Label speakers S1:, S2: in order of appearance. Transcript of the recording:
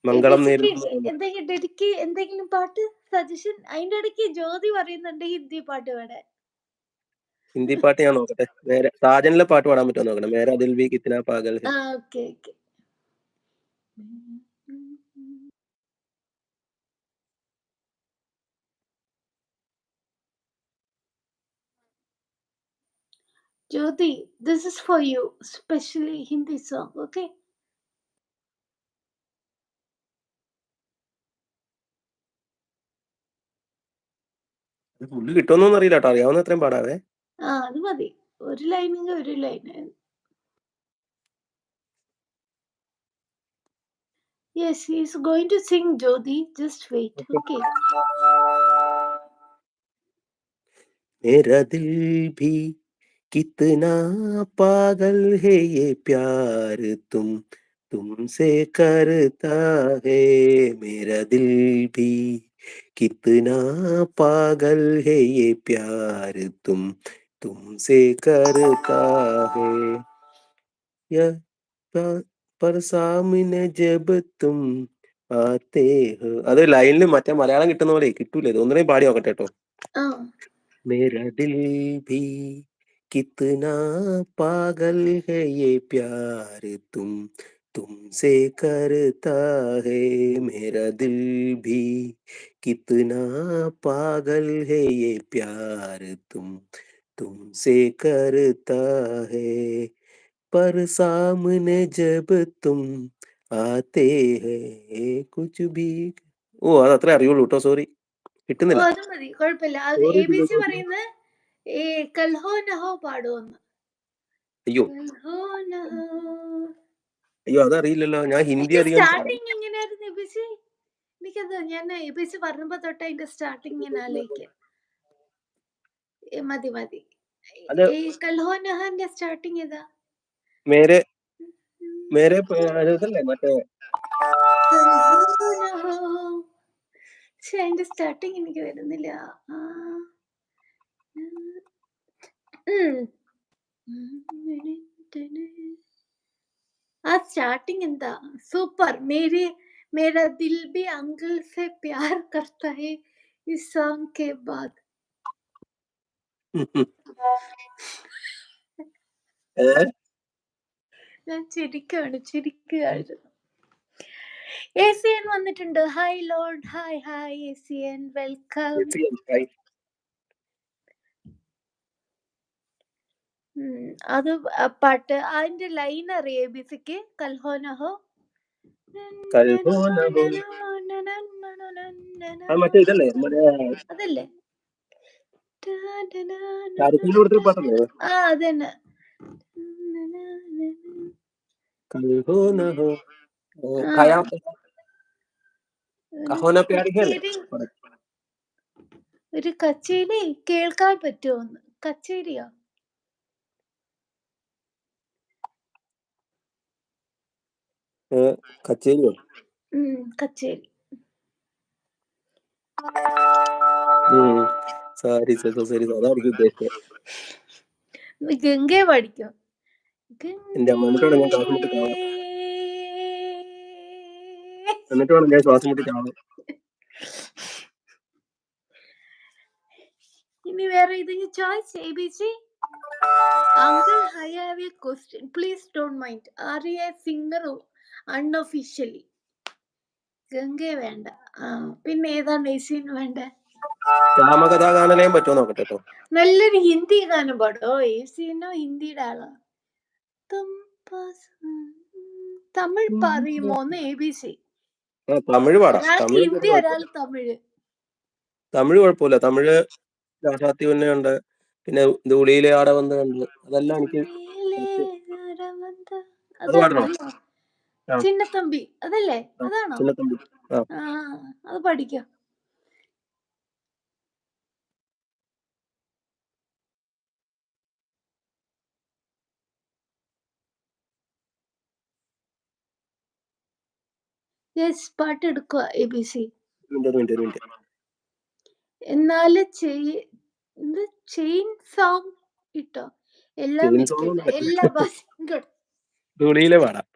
S1: മംഗളം
S2: basically
S1: നേരുന്നു.
S2: എന്തെങ്കിലും പാട്ട് സജഷൻ അതിന്റെ ഇടയ്ക്ക് ജ്യോതി പറയുന്നുണ്ട് ഹിന്ദി പാട്ട് പാടാൻ.
S1: ഹിന്ദി പാട്ട് ഞാൻ നോക്കട്ടെ. നേരെ സാജനിലെ പാട്ട് പാടാൻ പറ്റുമോ നോക്കട്ടെ. മേരാ ദിൽ ഭി കിത്നാ പാഗൽ ഹൈ.
S2: Okay okay. Jyoti, this is for you, especially Hindi song, okay?
S1: Full കിട്ടുമെന്നൊന്നും അറിയില്ല കേട്ടോ. അറിയാവുന്ന അത്രയും പാടാവേ.
S2: അത് മതി. ഒരു ലൈനെങ്കിൽ ഒരു line. Yes, he is going to sing, Jyoti. Just wait, okay?
S1: मेरा दिल भी कितना पागल है ये प्यार तुमसे करता है. मेरा दिल भी कितना पागल है ये प्यार तुमसे करता है. यह पर सामने जब तुम ആത്തേ ഹോ. അത് ലൈനിൽ മറ്റേ മലയാളം കിട്ടുന്ന പോലെ കിട്ടൂല. ഇത് ഒന്നിനെയും പാടി നോക്കട്ടെ കേട്ടോ. मेरा दिल भी कितना पागल है ये प्यार तुमसे करता है. मेरा दिल भी कितना पागल है ये प्यार तुमसे करता है. पर सामने जब तुम ആത്തേ ഹേ കുछ भी. ഓ അത് അത്രേ അറിയുള്ളൂ കേട്ടോ. സോറി, കിട്ടുന്നില്ല.
S2: അത് മതി, കുഴപ്പമില്ല. ABC പറയുന്നത് കൽഹോ നഹോ പാടുമെന്ന്.
S1: അയ്യോ അയ്യോ അതറിയില്ലല്ലോ. ഞാൻ ഹിന്ദി അധികം
S2: സ്റ്റാർട്ടിങ് എങ്ങനെയായിരുന്നു ABC? എനിക്കത് ഞാൻ ABC പറഞ്ഞപ്പോ തൊട്ട് അതിന്റെ സ്റ്റാർട്ടിങ് ഞാൻ ആലോചിക്കാം. മതി മതി. കൽഹോ നഹോന്റെ സ്റ്റാർട്ടിങ് ഏതാ? മേരെ ഇതല്ലേ മറ്റേ പക്ഷെ അതിന്റെ സ്റ്റാർട്ടിങ് എനിക്ക് വരുന്നില്ല. ആ സ്റ്റാർട്ടിങ് എന്താ? സൂപ്പർ. मेरा दिल भी अंकल से प्यार करता है इस सॉन्ग के बाद. ഞാൻ ചിരിക്കുകയാണ്. ACN വന്നിട്ടുണ്ട്. Hi load. Hi ACN, welcome. അത് പാട്ട് അതിന്റെ ലൈൻ അറിയാം ABCക്ക്? കൽഹോ നഹോ അതല്ലേ? അതന്നെ. ഒരു കച്ചേരി കേൾക്കാൻ പറ്റുമോന്ന്? കച്ചേരിയോ?
S1: കച്ചേരിയോ?
S2: കച്ചേരി. ഗംഗയെ പഠിക്കോ?
S1: എന്നിട്ട് വേണം ഞാൻ ശ്വാസം മുട്ടി കാണാൻ.
S2: ഇനി വേറെ ഏതെങ്കിലും choice? ABC. Uncle, I have a question. Please don't mind. Are you a singer unofficially? ഗംഗയെ വേണ്ട. പിന്നെ ഏതാണ് ACN വേണ്ട?
S1: രാമകഥാഗാനലയം പറ്റുമോ നോക്കട്ടെ കേട്ടോ.
S2: നല്ലൊരു ഹിന്ദി ഗാനം പാടോ? ACNോ ഹിന്ദിയുടെ ആളോ? തമിഴ് പറയുമോന്ന് ABC.
S1: തമിഴ് പാടാം.
S2: ഹിന്ദി ഒരാൾ
S1: തമിഴ് കുഴപ്പമില്ല. തമിഴ് രാസാത്തി ഉണ്ട്, പിന്നെ ധൂളിയിലെ ആട വന്ന് കണ്ട്, അതെല്ലാം എനിക്ക്.
S2: ചിന്നത്തമ്പി അതല്ലേ? അതാണോ? അത് പഠിക്കാം. പാട്ട് എടുക്കുക ABC. എന്നാല് ചെയിൻ സോങ് ഇട്ടോ? എല്ലാ ഭാഷയും
S1: ധൂളിയിലെ പാടാം.